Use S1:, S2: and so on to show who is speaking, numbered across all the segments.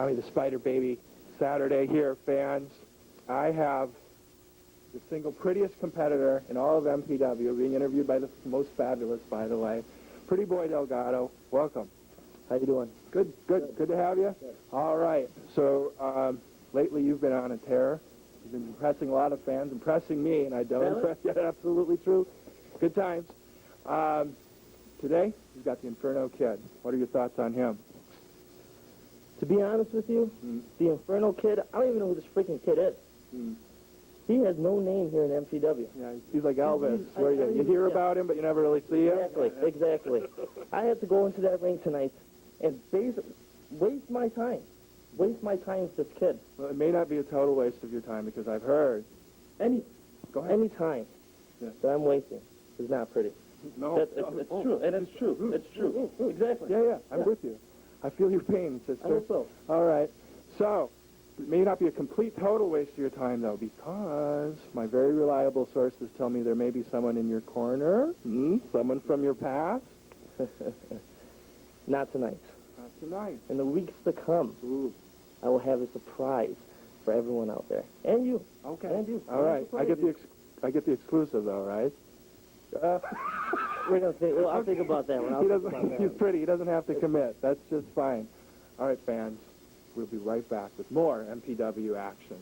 S1: StrangeBrownie, the Spiderbaby Saturday here, fans. I have the single prettiest competitor in all of MPW, being interviewed by the most fabulous, by the way, Pretty Boy Delgado. Welcome.
S2: How you doing?
S1: Good to have you.
S2: Good.
S1: All right. So lately you've been on a tear. You've been impressing a lot of fans, impressing me, and I don't impress you. Absolutely true. Good times. Today you've got the Inferno kid. What are your thoughts on him?
S2: To be honest with you, the Inferno kid, I don't even know who this freaking kid is. He has no name here in MPW.
S1: Yeah, he's like Elvis, where you hear about him, but you never really see him.
S2: Exactly. I had to go into that ring tonight and waste my time with this kid.
S1: Well, it may not be a total waste of your time, because I've heard.
S2: Any time
S1: Yeah.
S2: that I'm wasting is not pretty.
S1: No.
S2: It's true, and it's true. It's true. Exactly.
S1: Yeah, I'm with you. I feel your pain, sister.
S2: I hope so.
S1: All right. So, it may not be a complete total waste of your time, though, because my very reliable sources tell me there may be someone in your corner, someone from your past.
S2: Not tonight.
S1: Not tonight.
S2: In the weeks to come, I will have a surprise for everyone out there. And you.
S1: Okay.
S2: And you.
S1: All right. I get the exclusive, though, right?
S2: We're gonna think. Well, I'll think about that one.
S1: He's pretty. He doesn't have to commit. That's just fine. All right, fans. We'll be right back with more MPW action.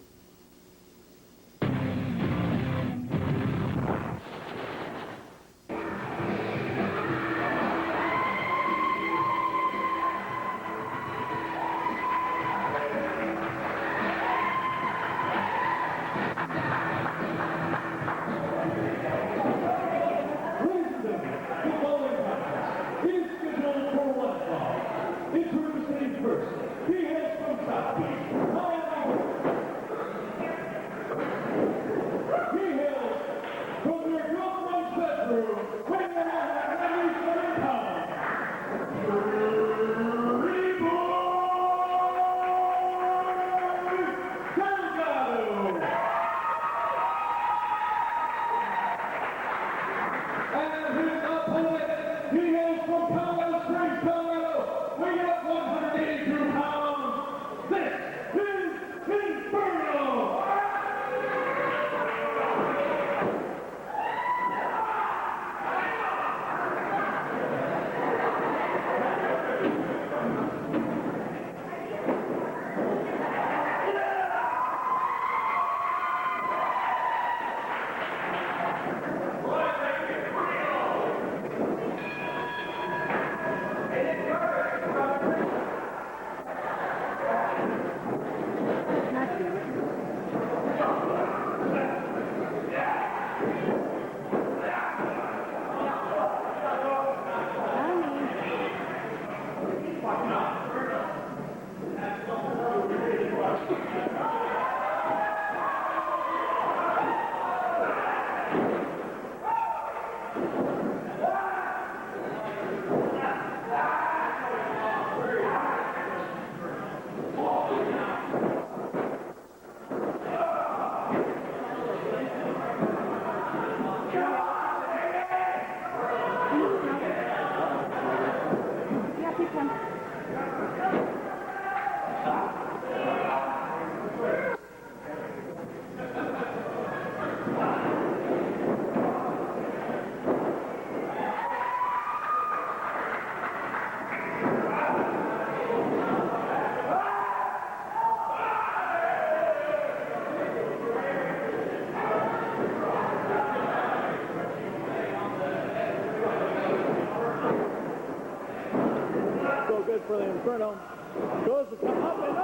S3: For the Inferno. Goes to come up and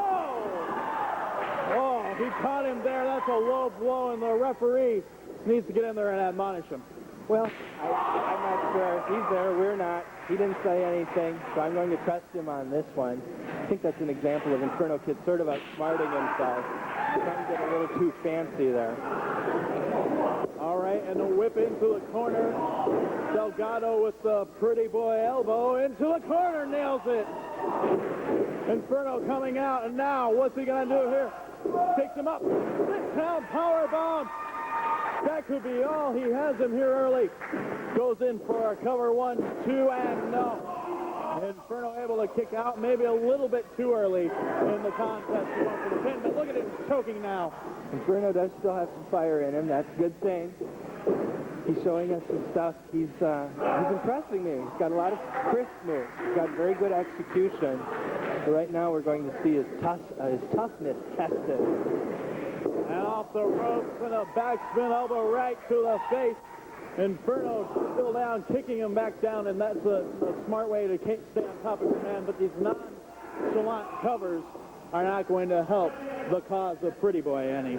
S3: oh, he caught him there. That's a low blow, and the referee needs to get in there and admonish him.
S4: Well, I'm not sure. He's there. We're not. He didn't say anything, so I'm going to trust him on this one. I think that's an example of Inferno Kid sort of outsmarting himself. Trying to get a little too fancy there.
S3: All right, and the whip into the corner. Delgado with the pretty boy elbow into the corner, nails it. Inferno coming out, and now what's he going to do here? Takes him up. Six-pound power bomb. That could be all. He has him here early. Goes in for a cover 1, 2, and no. Inferno able to kick out maybe a little bit too early in the contest to go for the pin, but look at him choking now.
S4: Inferno does still have some fire in him. That's a good thing. He's showing us some stuff. He's impressing me. He's got a lot of crisp moves. He's got very good execution. So right now we're going to see his toughness tested.
S3: And off the ropes and a backspin elbow right to the face. Inferno still down, kicking him back down, and that's a smart way to stay on top of your man. But these nonchalant covers are not going to help the cause of Pretty Boy any.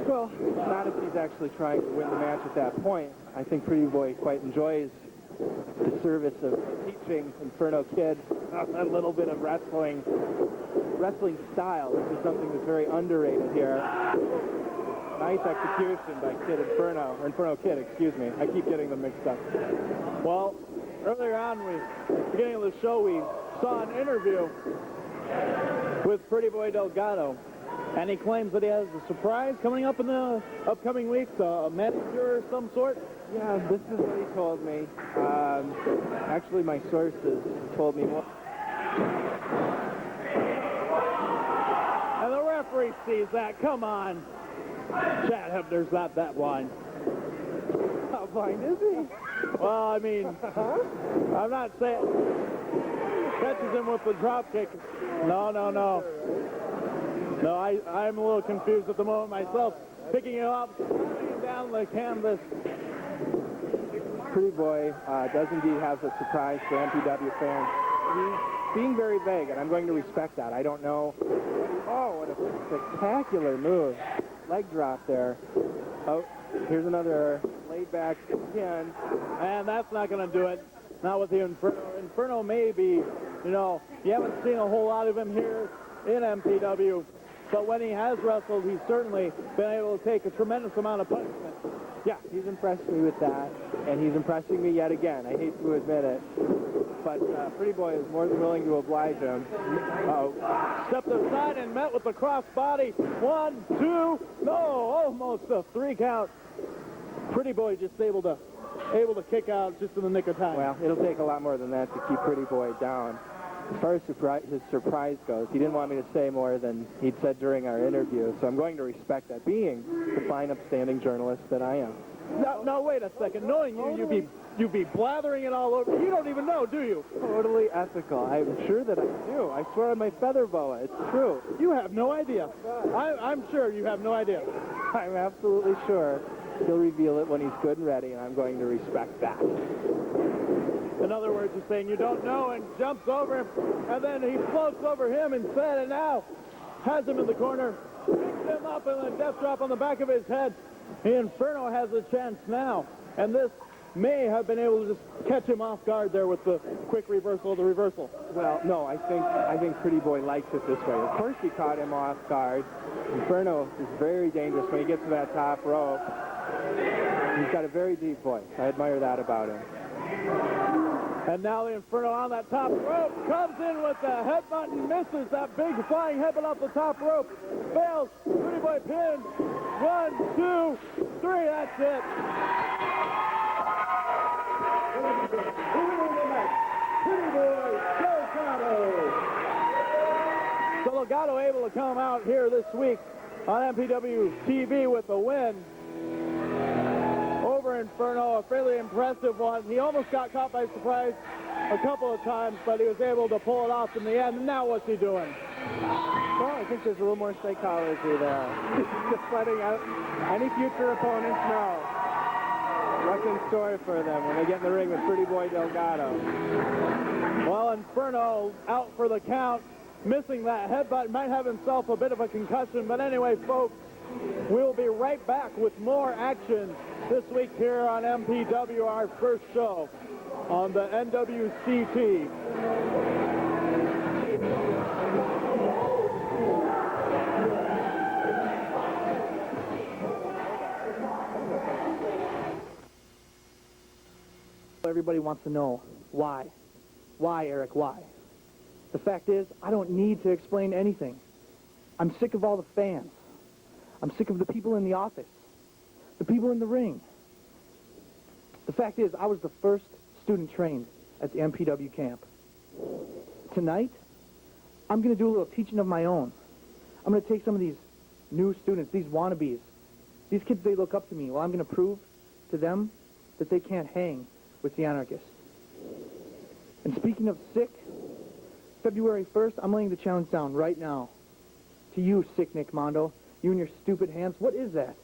S4: Well, not if he's actually trying to win the match at that point. I think Pretty Boy quite enjoys the service of teaching Inferno Kid a little bit of wrestling style. This is something that's very underrated here. Nice execution by Inferno Kid, excuse me. I keep getting them mixed up.
S3: Well, earlier on, beginning of the show, we saw an interview with Pretty Boy Delgado, and he claims that he has a surprise coming up in the upcoming weeks, a manager of some sort.
S4: Yeah, this is what he told me. Actually, my sources told me more.
S3: And the referee sees that. Come on. Chad Hebner's not that blind.
S4: How blind is he?
S3: Well, I mean, I'm not saying... Catches him with the drop kick. No. No, I'm a little confused at the moment myself. Picking him up, running down the canvas.
S4: Pretty Boy does indeed have a surprise for MPW fans. He's being very vague, and I'm going to respect that. I don't know. Oh, what a spectacular move. Leg drop there. Oh, here's another laid back again.
S3: And that's not going to do it. Not with the Inferno. Inferno may be, you haven't seen a whole lot of him here in MPW, but when he has wrestled, he's certainly been able to take a tremendous amount of punishment.
S4: Yeah, he's impressed me with that, and he's impressing me yet again. I hate to admit it, but Pretty Boy is more than willing to oblige him.
S3: Stepped aside and met with the crossbody. 1, 2, no, almost a 3 count. Pretty Boy just able to kick out just in the nick of time.
S4: Well, it'll take a lot more than that to keep Pretty Boy down. As far as his surprise goes, he didn't want me to say more than he'd said during our interview, so I'm going to respect that, being the fine, upstanding journalist that I am.
S3: No, wait a second. Knowing you, you'd be blathering it all over. You don't even know, do you?
S4: Totally ethical. I'm sure that I do. I swear on my feather boa. It's true.
S3: You have no idea. I'm sure you have no idea.
S4: I'm absolutely sure. He'll reveal it when he's good and ready, and I'm going to respect that.
S3: In other words, he's saying you don't know, and jumps over him, and then he floats over him instead, and now has him in the corner, picks him up, and a death drop on the back of his head. The Inferno has a chance now, and this may have been able to just catch him off guard there with the quick reversal of the reversal.
S4: Well, no, I think Pretty Boy likes it this way. Of course he caught him off guard. Inferno is very dangerous when he gets to that top rope. He's got a very deep voice. I admire that about him.
S3: And now the Inferno on that top rope comes in with the headbutt and misses that big flying headbutt off the top rope. Fails. Pretty Boy pin. 1, 2, 3. That's it. Pretty Boy Delgado. So Delgado able to come out here this week on MPW TV with the win over Inferno, a fairly impressive one. He almost got caught by surprise a couple of times, but he was able to pull it off in the end. And now what's he doing?
S4: Well, I think there's a little more psychology there. Just letting out any future opponents know what's in store for them when they get in the ring with Pretty Boy Delgado.
S3: Well, Inferno out for the count, missing that headbutt, might have himself a bit of a concussion. But anyway, folks, we'll be right back with more action this week here on MPW, our first show on the NWCT.
S5: Everybody wants to know why. Why, Arik, why? The fact is, I don't need to explain anything. I'm sick of all the fans. I'm sick of the people in the office, the people in the ring. The fact is, I was the first student trained at the MPW camp. Tonight, I'm going to do a little teaching of my own. I'm going to take some of these new students, these wannabes, these kids, they look up to me. Well, I'm going to prove to them that they can't hang with the Anarchist. And speaking of sick, February 1st, I'm laying the challenge down right now. To you, sick Nick Mondo, you and your stupid hands, what is that?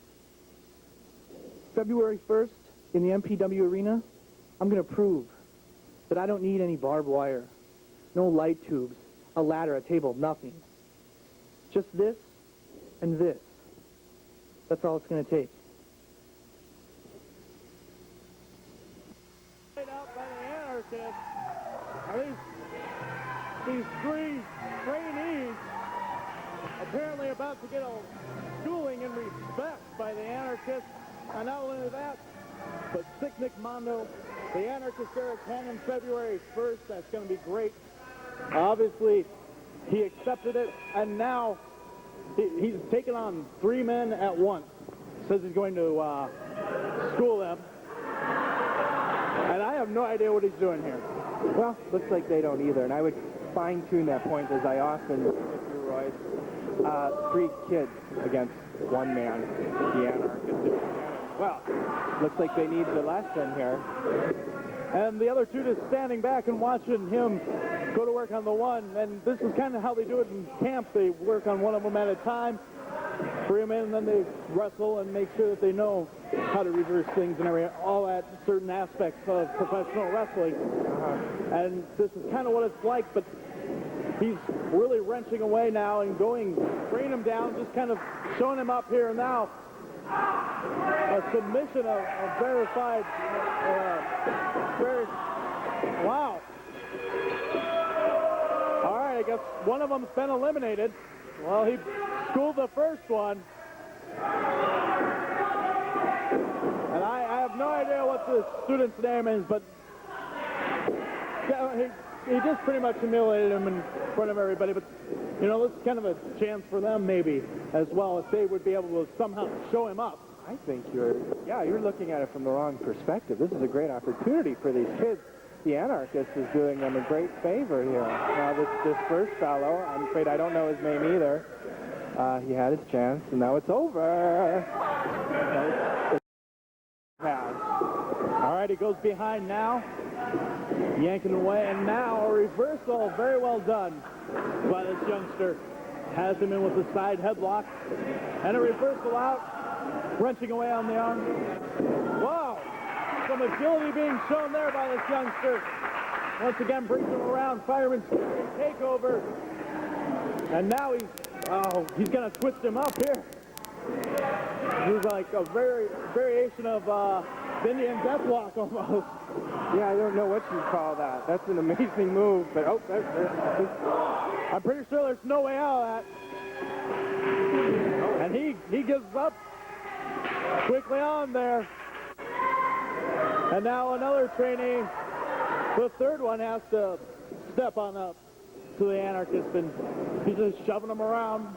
S5: February 1st, in the MPW arena, I'm going to prove that I don't need any barbed wire, no light tubes, a ladder, a table, nothing. Just this and this. That's all it's going to take.
S3: Laid out by the Anarchist. These three trainees apparently about to get a schooling in respect by the Anarchist. And not only that, but sick Nick Mondo, the Anarchist Eric Cannon, February 1st. That's going to be great. Obviously, he accepted it, and now he's taken on 3 men at once. Says he's going to school them. And I have no idea what he's doing here.
S4: Well, looks like they don't either, and I would fine-tune that point as I often do, Royce. 3 kids against 1 man, the Anarchist. Well, looks like they need the lesson here.
S3: And the other 2 just standing back and watching him go to work on the one. And this is kind of how they do it in camp. They work on one of them at a time, bring them in, and then they wrestle and make sure that they know how to reverse things and everything, all at certain aspects of professional wrestling. And this is kind of what it's like, but he's really wrenching away now and bringing him down, just kind of showing him up here and now. A submission of verified, wow. All right, I guess one of them's been eliminated. Well, he schooled the first one. And I have no idea what the student's name is, but he just pretty much humiliated him in front of everybody. But, you know, this is kind of a chance for them maybe as well, if they would be able to somehow show him up.
S4: I think you're looking at it from the wrong perspective. This is a great opportunity for these kids. The Anarchist is doing them a great favor here. Now, this first fellow, I'm afraid I don't know his name either. He had his chance, and now it's over.
S3: All right, he goes behind now, yanking away, and now a reversal, very well done by this youngster. Has him in with the side headlock, and a reversal out, wrenching away on the arm. Wow, some agility being shown there by this youngster. Once again, brings him around, fireman's takeover, and now he's going to twist him up here. He's like a variation of Indian deathlock almost.
S4: Yeah, I don't know what you call that. That's an amazing move, but
S3: I'm pretty sure there's no way out of that. And he gives up quickly on there. And now another trainee, the third one, has to step on up to the Anarchist, and he's just shoving him around.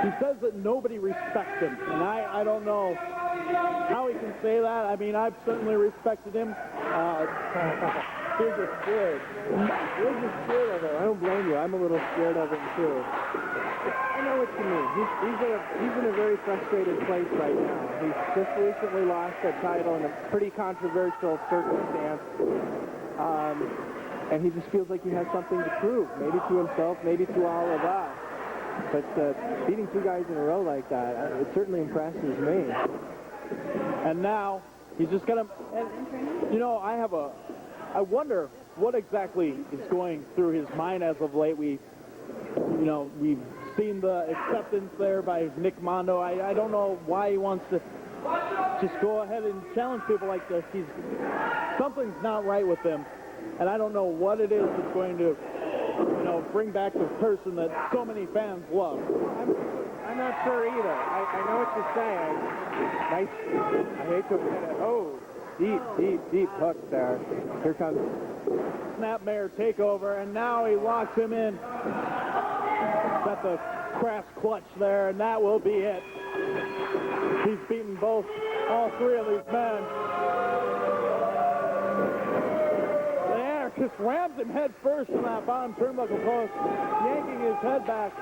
S3: He says that nobody respects him, and I don't know how he can say that. I mean, I've certainly respected him.
S4: You're just scared. You're just scared of him. I don't blame you. I'm a little scared of him, too. I know what you mean. He's in a very frustrated place right now. He's just recently lost a title in a pretty controversial circumstance. And he just feels like he has something to prove, maybe to himself, maybe to all of us. But beating 2 guys in a row like that, it certainly impresses me.
S3: And now he's just going to, you know, I wonder what exactly is going through his mind as of late. We've seen the acceptance there by Nick Mondo. I don't know why he wants to just go ahead and challenge people like this. Something's not right with him. And I don't know what it is that's going to, bring back the person that so many fans love.
S4: I'm not sure either. I know what you're saying. I hate to admit it. Deep hook there. Here comes
S3: Snapmare takeover, and now he locks him in. Got the crash clutch there, and that will be it. He's beaten all 3 of these men. The Anarchist rams him head first from that bottom turnbuckle post, yanking his head back.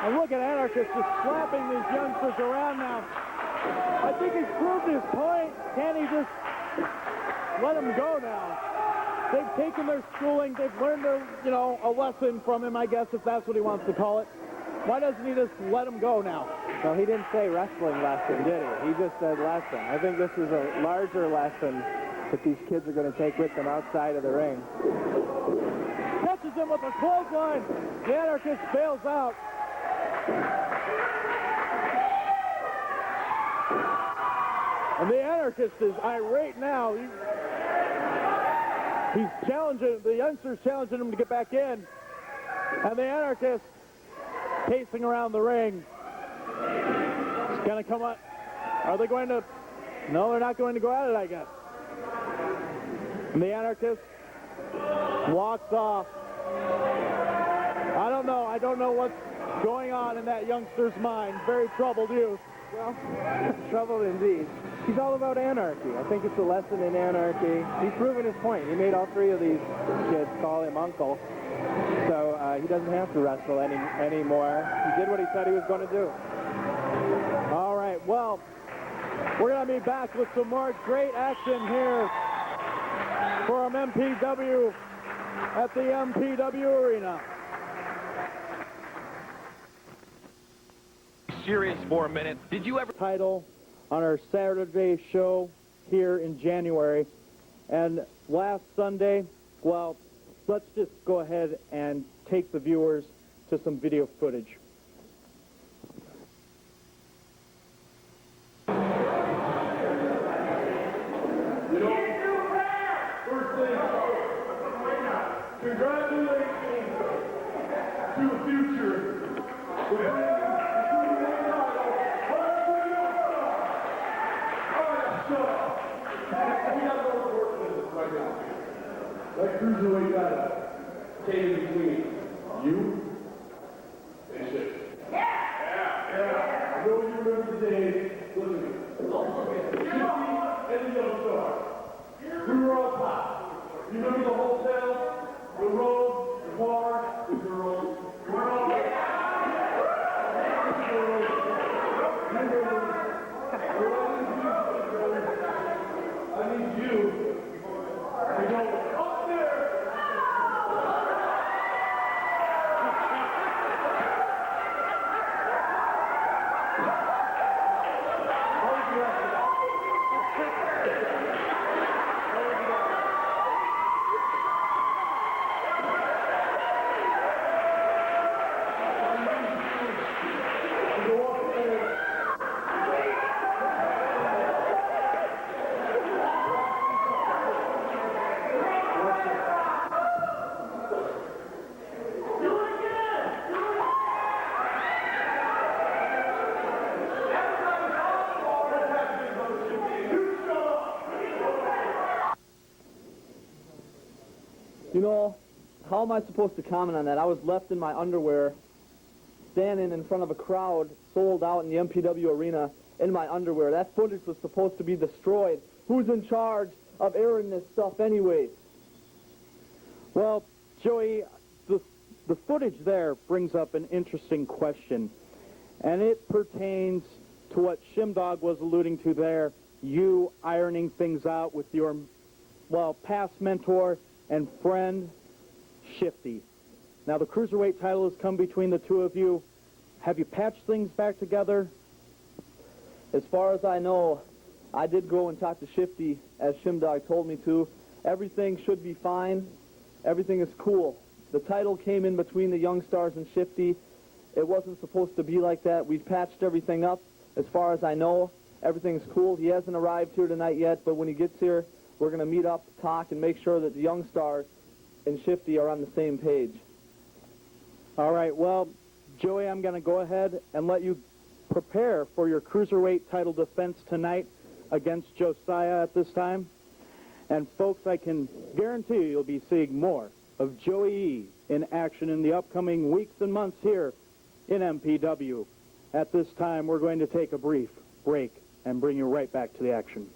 S3: And look at Anarchist just slapping these youngsters around now. I think he's proved his point. Can he just let him go now? They've taken their schooling. They've learned a lesson from him, I guess, if that's what he wants to call it. Why doesn't he just let him go now?
S4: Well, he didn't say wrestling lesson, did he? He just said lesson. I think this is a larger lesson that these kids are going to take with them outside of the ring.
S3: Catches him with a clothesline. The Anarchist bails out. And the Anarchist is irate now. He's challenging, the youngster's challenging him to get back in. And the Anarchist pacing around the ring. It's going to come up. Are they going to? No, they're not going to go at it, I guess. And the Anarchist walks off. I don't know. I don't know what's going on in that youngster's mind. Very troubled youth.
S4: Well, troubled indeed. He's all about anarchy. I think it's a lesson in anarchy. He's proven his point. He made all three of these kids call him uncle. So he doesn't have to wrestle anymore. He did what he said he was going to do.
S3: All right, well, we're going to be back with some more great action here from MPW at the MPW Arena.
S6: Serious for a minute. Did you ever
S3: Title on our Saturday show here in January. And last Sunday, well, let's just go ahead and take the viewers to some video footage.
S7: Congratulations to the future. That Cruiserweight title came between you and shit. Yeah. I know you remember the days. Listen. Shifty and the Young Star. We were on top. You remember the hotel, the road, the bar, the girls. You weren't all there. I need you to go up there.
S2: You know, how am I supposed to comment on that? I was left in my underwear, standing in front of a crowd, sold out in the MPW arena, in my underwear. That footage was supposed to be destroyed. Who's in charge of airing this stuff anyways?
S3: Well, Joey, the footage there brings up an interesting question, and it pertains to what Shimdog was alluding to there, you ironing things out with your, well, past mentor and friend, Shifty. Now, the Cruiserweight title has come between the two of you. Have you patched things back together?
S2: As far as I know, I did go and talk to Shifty, as Shimdog told me to. Everything should be fine. Everything is cool. The title came in between the Young Stars and Shifty. It wasn't supposed to be like that. We've patched everything up. As far as I know, everything's cool. He hasn't arrived here tonight yet, but when he gets here, we're going to meet up, talk, and make sure that the Young Stars and Shifty are on the same page.
S3: All right, well, Joey, I'm going to go ahead and let you prepare for your Cruiserweight title defense tonight against Joessiah at this time. And, folks, I can guarantee you'll be seeing more of Joey E. in action in the upcoming weeks and months here in MPW. At this time, we're going to take a brief break and bring you right back to the action.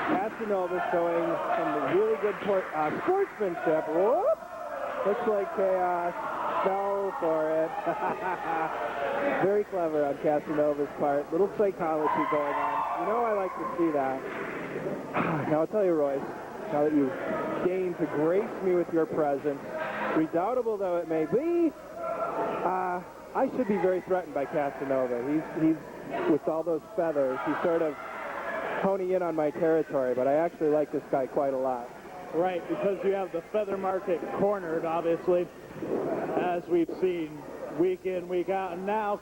S4: Casanova showing some really good sportsmanship. Whoop! Looks like Chaos fell for it. Very clever on Casanova's part. Little psychology going on. You know, I like to see that. Now, I'll tell you, Royce, now that you've deigned to grace me with your presence, redoubtable though it may be, I should be very threatened by Casanova. He's with all those feathers, he's sort of honing in on my territory, but I actually like this guy quite a lot.
S3: Right, because you have the feather market cornered, obviously, as we've seen week in, week out. And now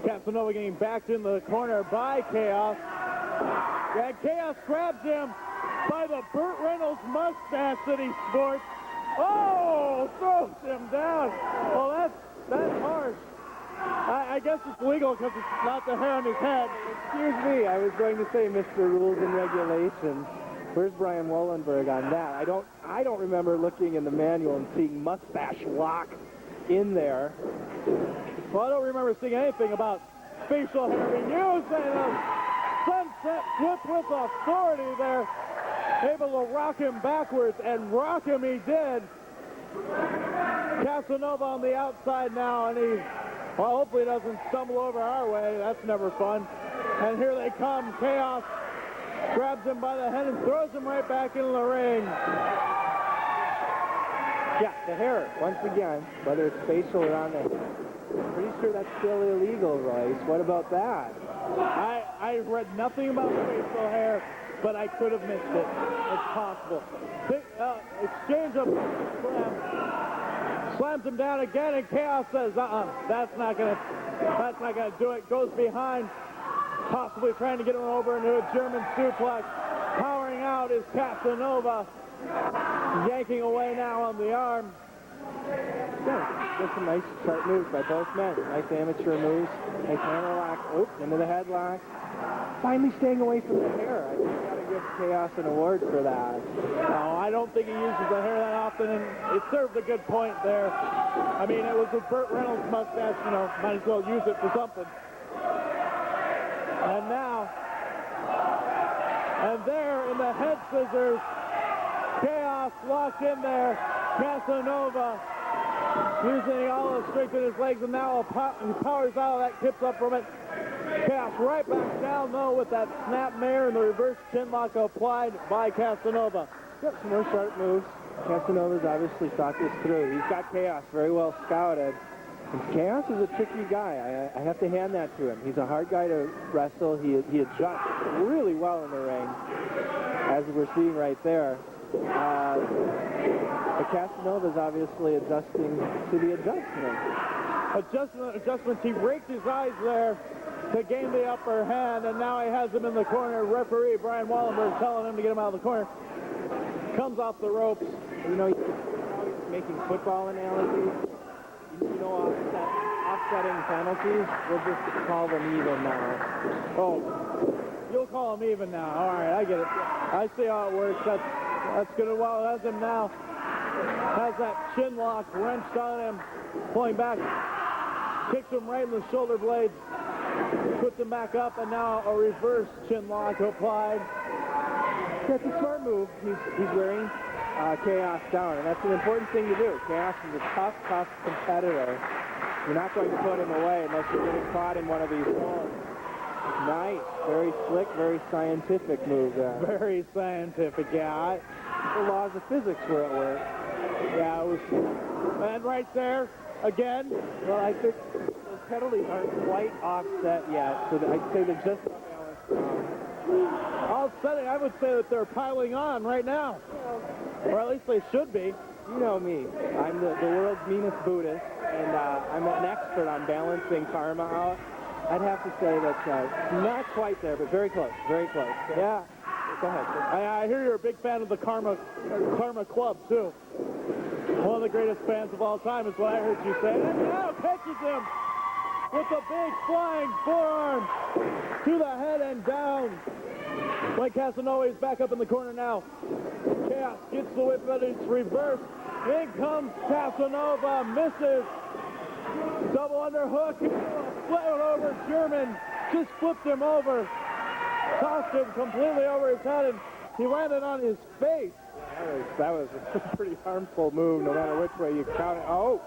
S3: Casanova getting backed in the corner by Kaos. And Kaos grabs him by the Burt Reynolds mustache that he sports. Oh, throws him down. Well, that's harsh. I guess it's legal because it's not the hair on his head.
S4: Excuse me, I was going to say Mr. Rules and Regulations. Where's Brian Wallenberg on that? I don't remember looking in the manual and seeing mustache lock in there.
S3: Well, I don't remember seeing anything about facial hair being used, and a sunset flip with authority there. Able to rock him backwards, and rock him he did. Casanova on the outside now, and he, well, hopefully doesn't stumble over our way. That's never fun. And here they come. Kaos grabs him by the head and throws him right back into the ring.
S4: Yeah, the hair, once again, whether it's facial or on the head. I'm pretty sure that's still illegal, Royce. What about that?
S3: I read nothing about facial hair, but I could have missed it. It's possible. Exchange of slams him down again, and Kaos says, that's not gonna do it. Goes behind, possibly trying to get him over into a German suplex. Powering out is Casanova, yanking away now on the arm.
S4: Yeah, just some nice sharp moves by both men. Nice amateur moves. Nice hammer lock. Oops, into the headlock. Finally staying away from the hair. I just got to give Kaos an award for that.
S3: No, I don't think he uses the hair that often, and it served a good point there. I mean, it was a Burt Reynolds mustache, you know, might as well use it for something. And now, and there in the head scissors, Kaos locked in there. Casanova using all the strength in his legs, and now he powers out. That tips up from it. Kaos right back down, though, with that snap mare and the reverse chin lock applied by Casanova.
S4: Yep, some more sharp moves. Casanova's obviously thought this through. He's got Kaos very well scouted. And Kaos is a tricky guy. I have to hand that to him. He's a hard guy to wrestle. He adjusts really well in the ring, as we're seeing right there. But Casanova's obviously adjusting to the adjustment.
S3: Adjustments. He raked his eyes there to gain the upper hand, and now he has him in the corner. Referee Brian Wallenberg telling him to get him out of the corner. Comes off the ropes.
S4: You know, he's making football analogies. You know, offsetting penalties. We'll just call them even now.
S3: Oh, you'll call him even now. All right, I get it. I see how it works. That's good. Well, it has him now. Has that chin lock wrenched on him. Pulling back. Kicks him right in the shoulder blades. Puts him back up, and now a reverse chin lock applied.
S4: That's a smart move. He's wearing Kaos down, and that's an important thing to do. Kaos is a tough competitor. You're not going to put him away unless you're getting caught in one of these holes. Nice. Very slick, very scientific move there.
S3: Very scientific, yeah.
S4: The laws of physics were at work.
S3: Yeah, it was. And right there, again.
S4: Well, I think those penalties aren't quite offset yet, so I'd say they're just
S3: Offsetting, I would say that they're piling on right now. Or at least they should be.
S4: You know me. I'm the world's meanest Buddhist, and I'm an expert on balancing karma out. I'd have to say that not quite there, but very close, very close. Yeah. Go ahead.
S3: I hear you're a big fan of the Karma Club, too. One of the greatest fans of all time is what I heard you say. And now catches him with a big flying forearm to the head and down. Mike Casanova is back up in the corner now. Kaos gets the whip, but it's reversed. In comes Casanova, misses. Double underhook. Flat over German. Just flipped him over. tossed him completely over his head, and he landed on his face.
S4: That was a pretty harmful move, no matter which way you count it. Oh,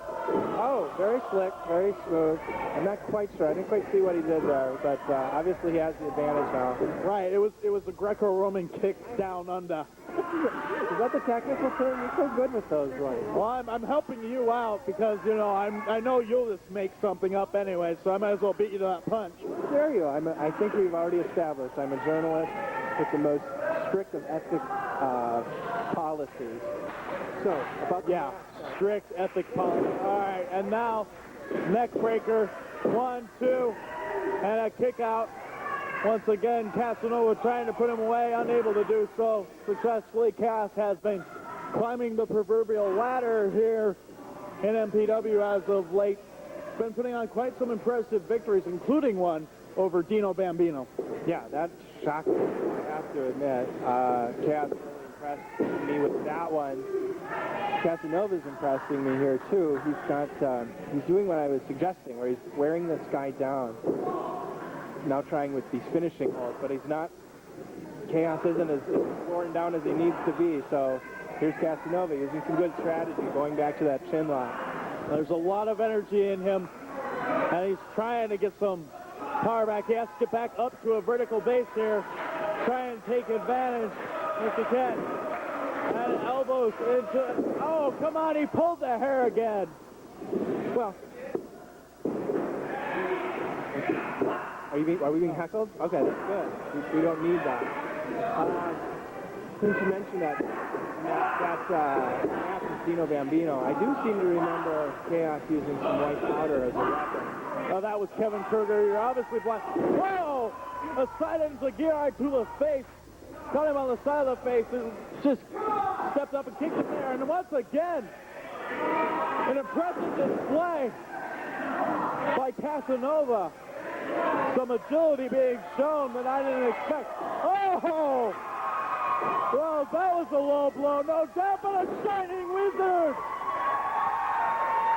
S4: very slick, very smooth. I'm not quite sure. I didn't quite see what he did there, but obviously he has the advantage now.
S3: Right, it was a Greco-Roman kick down under.
S4: Is that the technical term? You're so good with those ones.
S3: Well, I'm helping you out because, you know, I know you'll just make something up anyway, so I might as well beat you to that punch.
S4: There you go. I think we've already established I'm a journalist with the most strict of ethic policies. So,
S3: strict ethic policy. All right, and now neck breaker, 1, 2, and a kick out. Once again, Cassanova trying to put him away, unable to do so successfully. Kaos has been climbing the proverbial ladder here in MPW as of late. Been putting on quite some impressive victories, including one over Dino Bambino.
S4: yeah, that's shocking, I have to admit. Kaos really impressed me with that one. Cassanova's impressing me here, too. He's doing what I was suggesting, where he's wearing this guy down. Now trying with these finishing holds, but he's not. Kaos isn't as worn down as he needs to be, so here's Cassanova using some good strategy, going back to that chin lock.
S3: There's a lot of energy in him, and he's trying to get some power back. He has to get back up to a vertical base here, try and take advantage if he can. And elbows into it. Oh, come on, he pulled the hair again.
S4: Well, are we being heckled? Okay, that's good. We don't need that. Since you mentioned that Dino Bambino, I do seem to remember Kaos using some white powder as a weapon.
S3: Oh, that was Kevin Kruger. You're obviously blind. Whoa! A side Enziguri to the face. Caught him on the side of the face and just stepped up and kicked him there. And once again, an impressive display by Cassanova. Some agility being shown that I didn't expect. Oh! Well, that was a low blow, no doubt, but a shining wizard!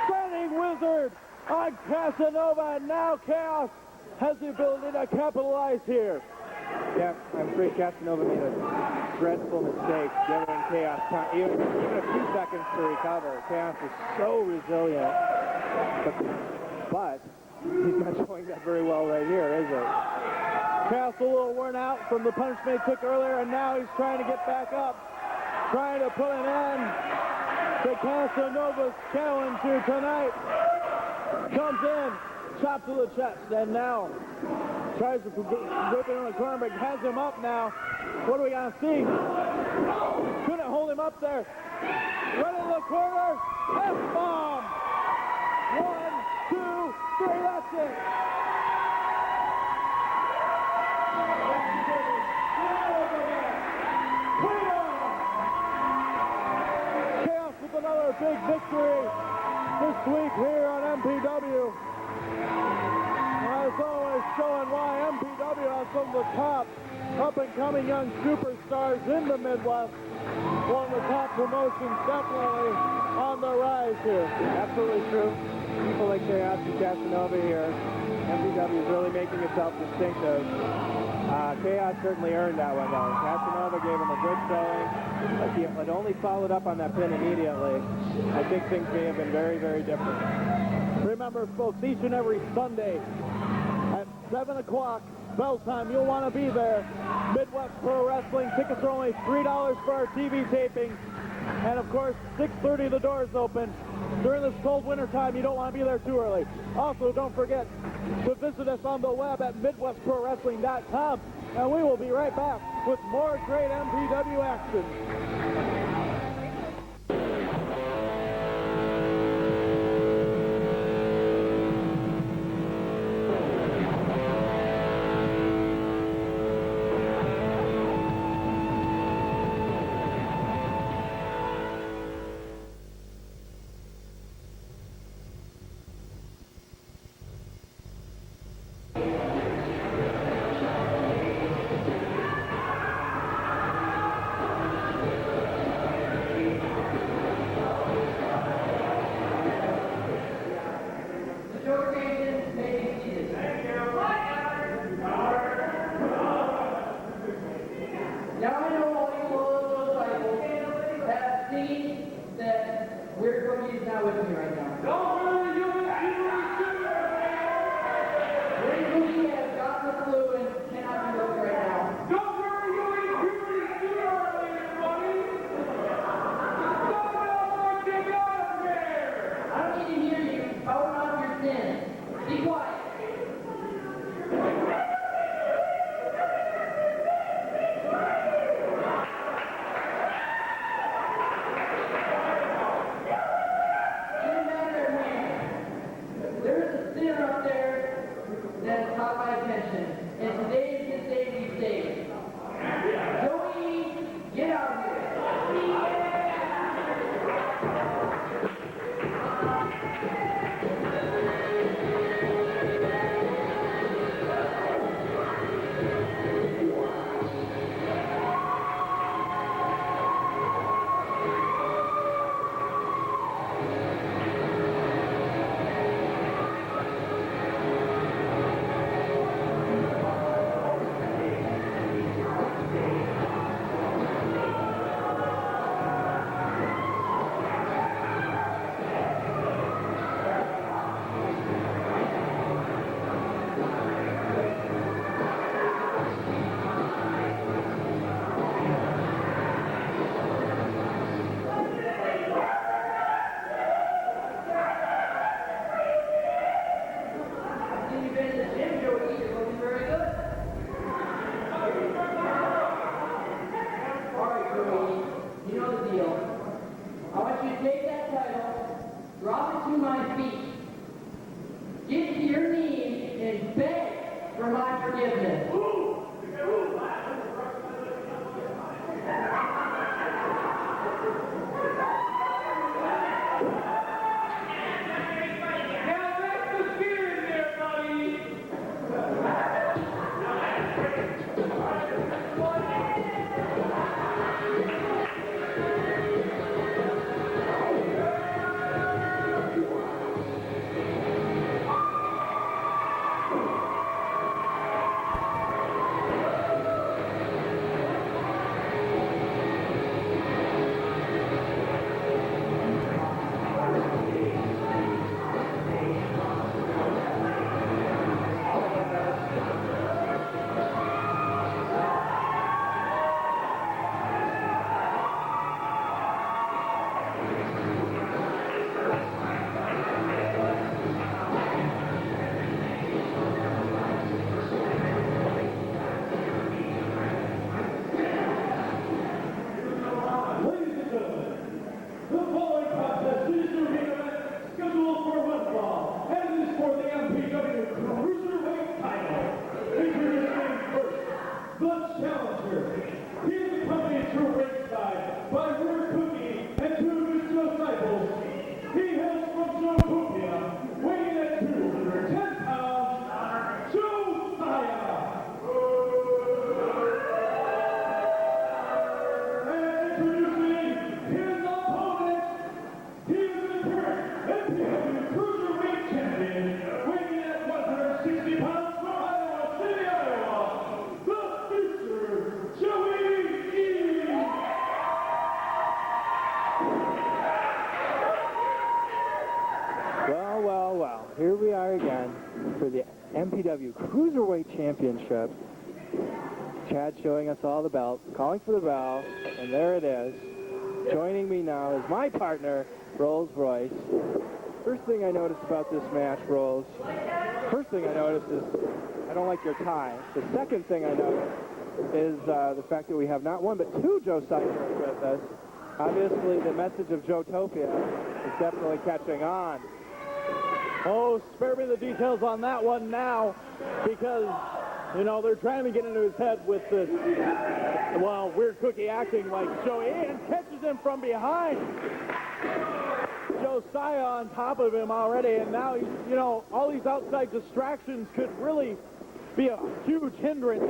S3: Shining wizard on Cassanova, and now Kaos has the ability to capitalize here.
S4: Yeah, I'm afraid Casanova made a dreadful mistake, giving Kaos time, even a few seconds to recover. Kaos is so resilient, but he's not showing that very well right here, is it?
S3: Kaos a little worn out from the punishment he took earlier, and now he's trying to get back up, trying to put an end to Casanova's challenge here tonight. Comes in, chop to the chest, and now tries to whip it in the corner, but has him up now. What do we got to see? Couldn't hold him up there. Right in the corner, F-bomb! 1, 2, 3, that's it. Kaos with another big victory this week here on MPW. As always, showing why MPW has some of the top up-and-coming young superstars in the Midwest. One of the top promotions definitely on the rise here.
S4: Absolutely true. People like Kaos and Casanova here. MPW is really making itself distinctive. Kaos certainly earned that one, though. Casanova gave him a good showing. If he had only followed up on that pin immediately, I think things may have been very, very different.
S3: Remember, folks, each and every Sunday at 7 o'clock, bell time, you'll want to be there. Midwest Pro Wrestling. Tickets are only $3 for our TV taping. And, of course, 6:30 the doors open. During this cold winter time, you don't want to be there too early. Also, don't forget to visit us on the web at MidwestProWrestling.com. And we will be right back with more great MPW action.
S8: know all you loyal Joessiples have seen that Weird Cookie is not with me right now. Weird Cookie has got the flu and cannot be with me right now. I don't need to hear you pouting off your sins. Be quiet. There's a sinner up there that has caught my attention. And today is his day to be saved. Joey, get out of here.
S7: For the MPW Cruiserweight Title, introducing first, the challenger. He is accompanied to ringside by Weird Cookie and two of his Joessiples. He hails from Joessiples, weighing at 210 pounds, Joessiah. And introducing his opponent, he is the current MPW Cruiserweight Champion, weighing at 160 pounds from Iowa City, Iowa, the future Joey E.
S4: Well, here we are again for the MPW Cruiserweight Championship. Chad showing us all the belts, calling for the bell, and there it is. Joining me now is my partner, Rolls Royce. First thing I noticed about this match, Rolls, is I don't like your tie. The second thing I noticed is the fact that we have not one but two Joessiples with us. Obviously, the message of Joetopia is definitely catching on.
S3: Oh, spare me the details on that one now, because, you know, they're trying to get into his head with this, well, Weird Cookie acting like Joey, and catches him from behind. Joessiah on top of him already, and now, you know, all these outside distractions could really be a huge hindrance.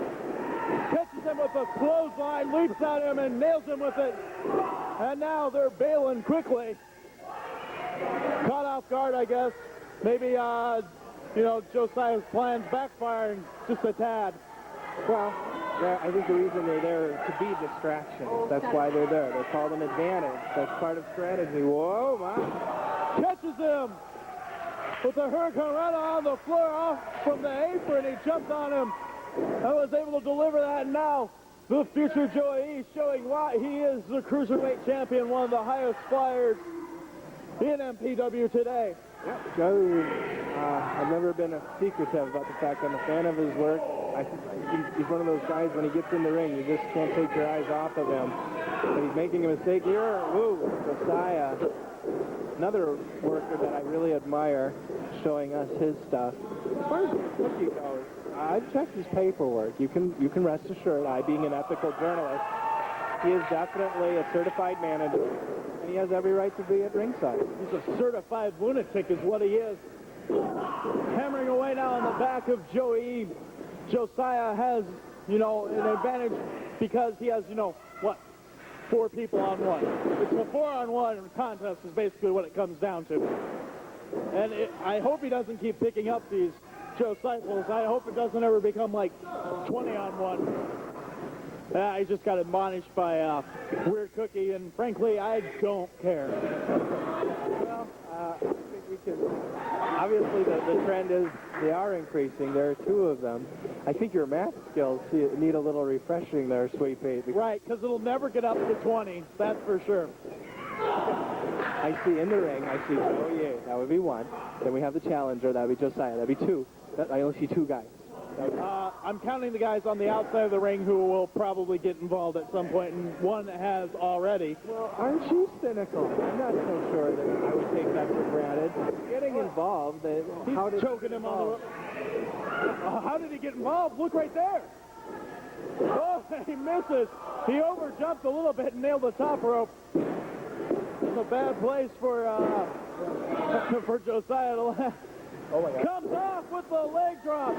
S3: Catches him with a clothesline, leaps at him, and nails him with it. And now they're bailing quickly. Caught off guard, I guess. Maybe, you know, Joessiah's plan's backfiring just a tad.
S4: Well, I think the reason they're there to be distractions. That's why they're there. They're called an advantage. That's part of strategy. Whoa, my.
S3: Catches him with a hurricane right on the floor off from the apron. He jumped on him. I was able to deliver that, and now the future Joey showing why he is the Cruiserweight champion, one of the highest flyers in MPW today.
S4: Yep, Joey, I've never been secretive about the fact I'm a fan of his work. He's one of those guys, when he gets in the ring, you just can't take your eyes off of him. But he's making a mistake here. Woo, Joessiah, another worker that I really admire, showing us his stuff. As far as Cookie goes, I've checked his paperwork. You can rest assured, I, being an ethical journalist, he is definitely a certified manager, and he has every right to be at ringside.
S3: He's a certified lunatic is what he is. Hammering away now on the back of Joey. Joessiah has, an advantage because he has, 4 people on one. It's a 4-on-1 contest is basically what it comes down to. And I hope he doesn't keep picking up these Joessiples. I hope it doesn't ever become like 20-on-1. He just got admonished by Weird Cookie, and frankly, I don't care.
S4: Well, I think we can. Obviously, the trend is they are increasing. There are 2 of them. I think your math skills need a little refreshing there, Sweet Pete.
S3: Right, because it'll never get up to 20. That's for sure.
S4: I see in the ring, I see Joey. That would be 1. Then we have the challenger. That would be Joessiah. That would be 2. I only see 2 guys.
S3: I'm counting the guys on the outside of the ring who will probably get involved at some point, and one has already.
S4: Well, aren't you cynical? I'm not so sure that I would take that for granted. Getting involved,
S3: He's choking him on the... how did he get involved? Look right there. Oh, he misses. He overjumped a little bit and nailed the top rope. It's a bad place for Joessiah to land.
S4: Oh my God.
S3: Comes off with the leg drop.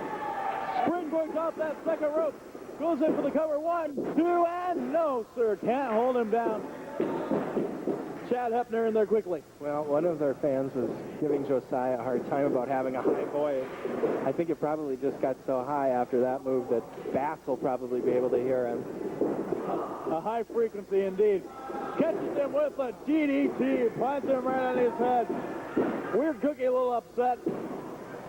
S3: Springboards off that second rope. Goes in for the cover. 1, 2, and no, sir. Can't hold him down. Chad Hepner in there quickly.
S4: Well, one of their fans was giving Joessiah a hard time about having a high voice. I think it probably just got so high after that move that Bass will probably be able to hear him.
S3: A high frequency indeed. Catches him with a DDT. Plants him right on his head. Weird Cookie a little upset.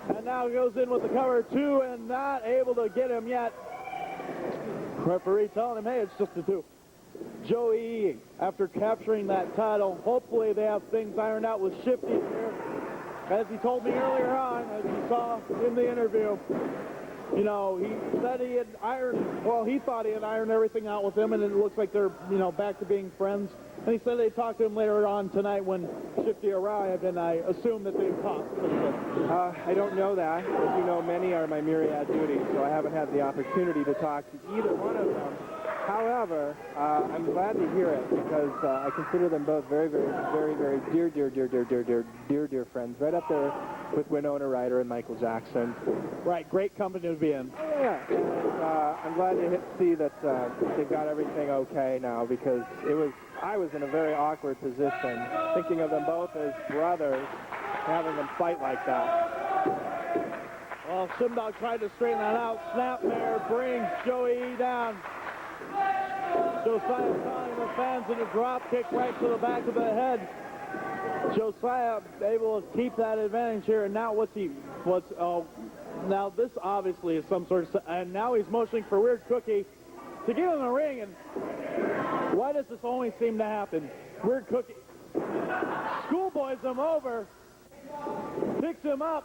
S3: And now goes in with the cover 2 and not able to get him yet. Referee telling him, hey, it's just a 2. Joey, after capturing that title, hopefully they have things ironed out with Shifty here. As he told me earlier on, as you saw in the interview, he said he had he thought he had ironed everything out with him, and it looks like they're, back to being friends. And he said they talked to him later on tonight when Shifty arrived, and I assume that they've talked.
S4: I don't know that. As you know, many are my myriad duties, so I haven't had the opportunity to talk to either one of them. However, I'm glad to hear it because I consider them both very, very, very, very dear friends. Right up there with Winona Ryder and Michael Jackson.
S3: Right, great company to be in.
S4: Oh, yeah. And, I'm glad to see that they've got everything okay now because I was in a very awkward position, thinking of them both as brothers, having them fight like that.
S3: Well, Shimdog tried to straighten that out. Snapmare brings Joey down. Joessiah calling the fans in a drop kick right to the back of the head. Joessiah able to keep that advantage here, and now now this obviously is some sort of, and now he's motioning for Weird Cookie to get in the ring, and why does this only seem to happen? Weird Cookie schoolboys him over, picks him up.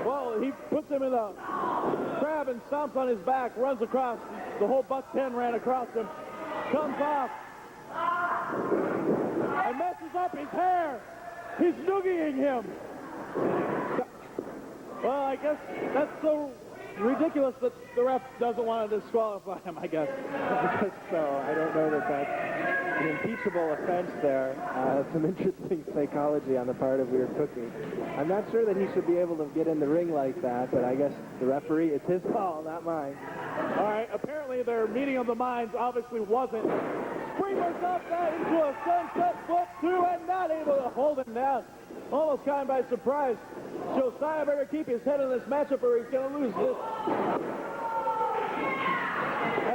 S3: Well, he puts him in a grab and stomps on his back, runs across. The whole Buck 10 ran across him. Comes off. And messes up his hair. He's noogieing him. Well, I guess that's so ridiculous that the ref doesn't want to disqualify him, I guess.
S4: So I don't know that that's an impeachable offense there. Some interesting psychology on the part of Weird Cookie. I'm not sure that he should be able to get in the ring like that, but I guess the referee, it's his call, not mine.
S3: All right, apparently their meeting of the minds obviously wasn't. Springboards off that into a sunset flip 2 and not able to hold him down. Almost caught him by surprise. Joessiah better keep his head in this matchup or he's going to lose this.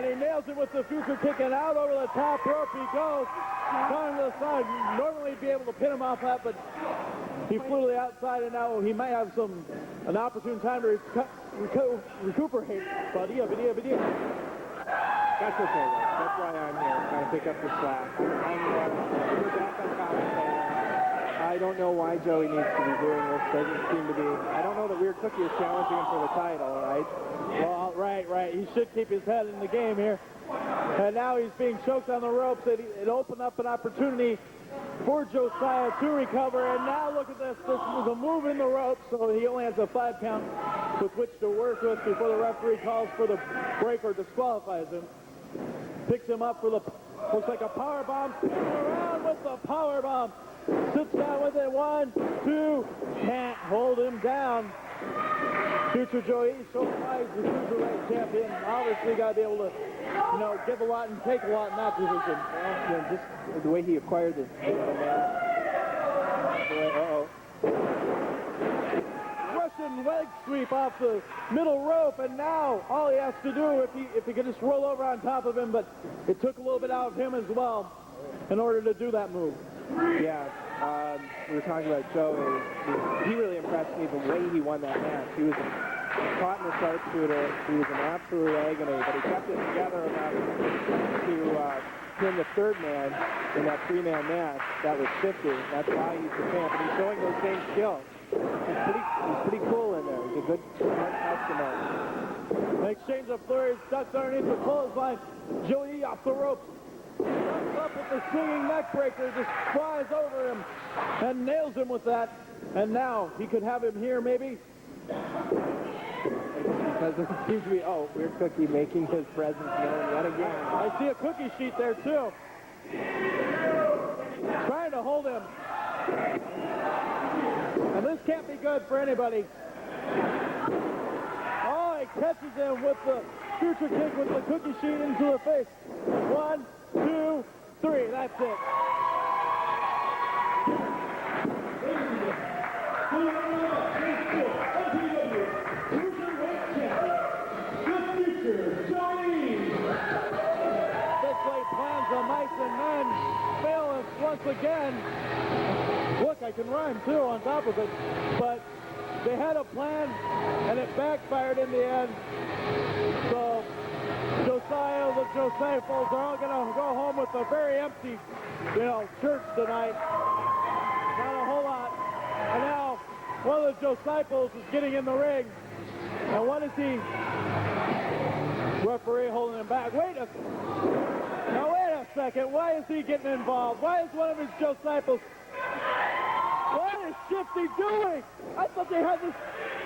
S3: And he nails it with the future kick, and out over the top rope he goes. Down to the side. Normally he'd be able to pin him off that, but he flew to the outside, and now he might have an opportune time to recuperate. Badia.
S4: That's okay, Rick. That's why I'm here, trying to pick up the slack. I'm the backup commentator. I don't know why Joey needs to be doing this. Doesn't seem to be. I don't know that Weird Cookie is challenging him for the title, right?
S3: Well, right. He should keep his head in the game here. And now he's being choked on the ropes. It opened up an opportunity for Joessiah to recover. And now look at this. This was a move in the ropes, so he only has a 5 count with which to work with before the referee calls for the break or disqualifies him. Picks him up for the, looks like a power bomb. Spins around with the power bomb. Sits down with it. 1, 2. Can't hold him down. Future Joey shows why he's the Cruiserweight champion. Obviously got to be able to, give a lot and take a lot in that position.
S4: Just the way he acquired this, man.
S3: Russian leg sweep off the middle rope, and now all he has to do, if he could just roll over on top of him, but it took a little bit out of him as well in order to do that move.
S4: Yeah, we were talking about Joey. He really impressed me the way he won that match. He was caught in the sharpshooter. He was in absolute agony, but he kept it together enough to pin the third man in that 3-man match. That was 50. That's why he's the champ. And he's showing those same skills. He's pretty cool in there. He's a good customer.
S3: An exchange of flurries, ducks underneath the clothesline. Joey off the ropes. Comes up with the swinging neck breaker, just flies over him and nails him with that. And now he could have him here, maybe.
S4: Because it seems to be, Weird Cookie making his presence known yet again.
S3: I see a cookie sheet there, too. Trying to hold him. And this can't be good for anybody. Oh, he catches him with the future kick with the cookie sheet into the face. 1, 2, 3. That's it. This late plans on mice and men fail once again. Look, I can rhyme too on top of it. But they had a plan and it backfired in the end. So Joessiah, the Joessiples are all going to go home with a very empty, church tonight. Not a whole lot. And now one of the Joessiples is getting in the ring. And what is he? Referee holding him back. Wait a second. Why is he getting involved? Why is one of his Joessiples? What is Shifty doing? I thought they had this.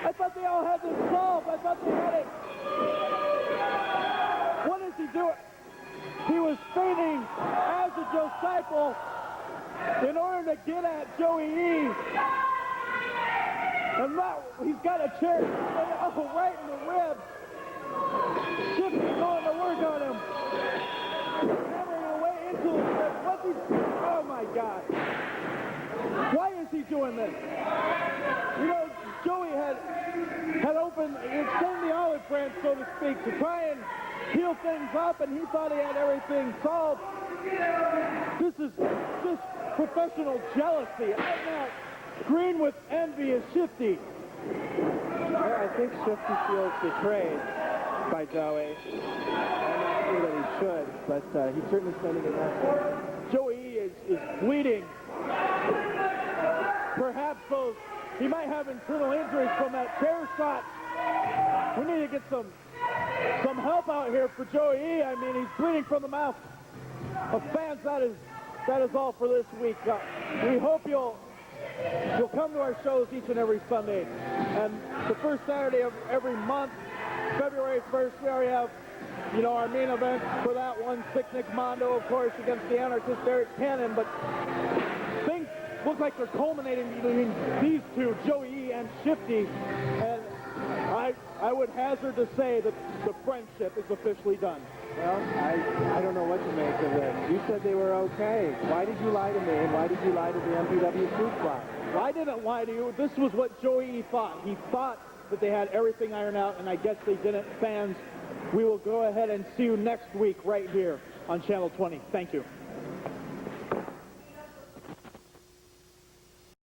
S3: I thought they all had this solved. I thought they had it. What is he doing? He was feigning as a Joessiple in order to get at Joey E. And now he's got a chair right in the ribs. Shifty going to work on him. Hammering away into the ribs. What's he? Oh my God. Why is he doing this? Joey had opened, extended the olive branch, so to speak, to try and heal things up, and he thought he had everything solved. This is just professional jealousy. I'm not green with envy is Shifty.
S4: I think Shifty feels betrayed by Joey. I'm not sure that he should, but he's certainly spending it now.
S3: Joey is bleeding. Perhaps he might have internal injuries from that chair shot. We need to get some help out here for Joey E. I mean, he's bleeding from the mouth. Fans, that is all for this week. We hope you'll come to our shows each and every Sunday. And the first Saturday of every month, February 1st, we already have, our main event for that one, Sicknick Mondo, of course, against the Anarchist Arik Canon. But things look like they're culminating between these two, Joey E. and Shifty. And I would hazard to say that the friendship is officially done.
S4: Well, I don't know what to make of it. You said they were okay. Why did you lie to me, and why did you lie to the MPW Fruit Fly?
S3: I didn't lie to you. This was what Joey E. thought. He thought that they had everything ironed out, and I guess they didn't. Fans We will go ahead and see you next week right here on Channel 20. Thank you.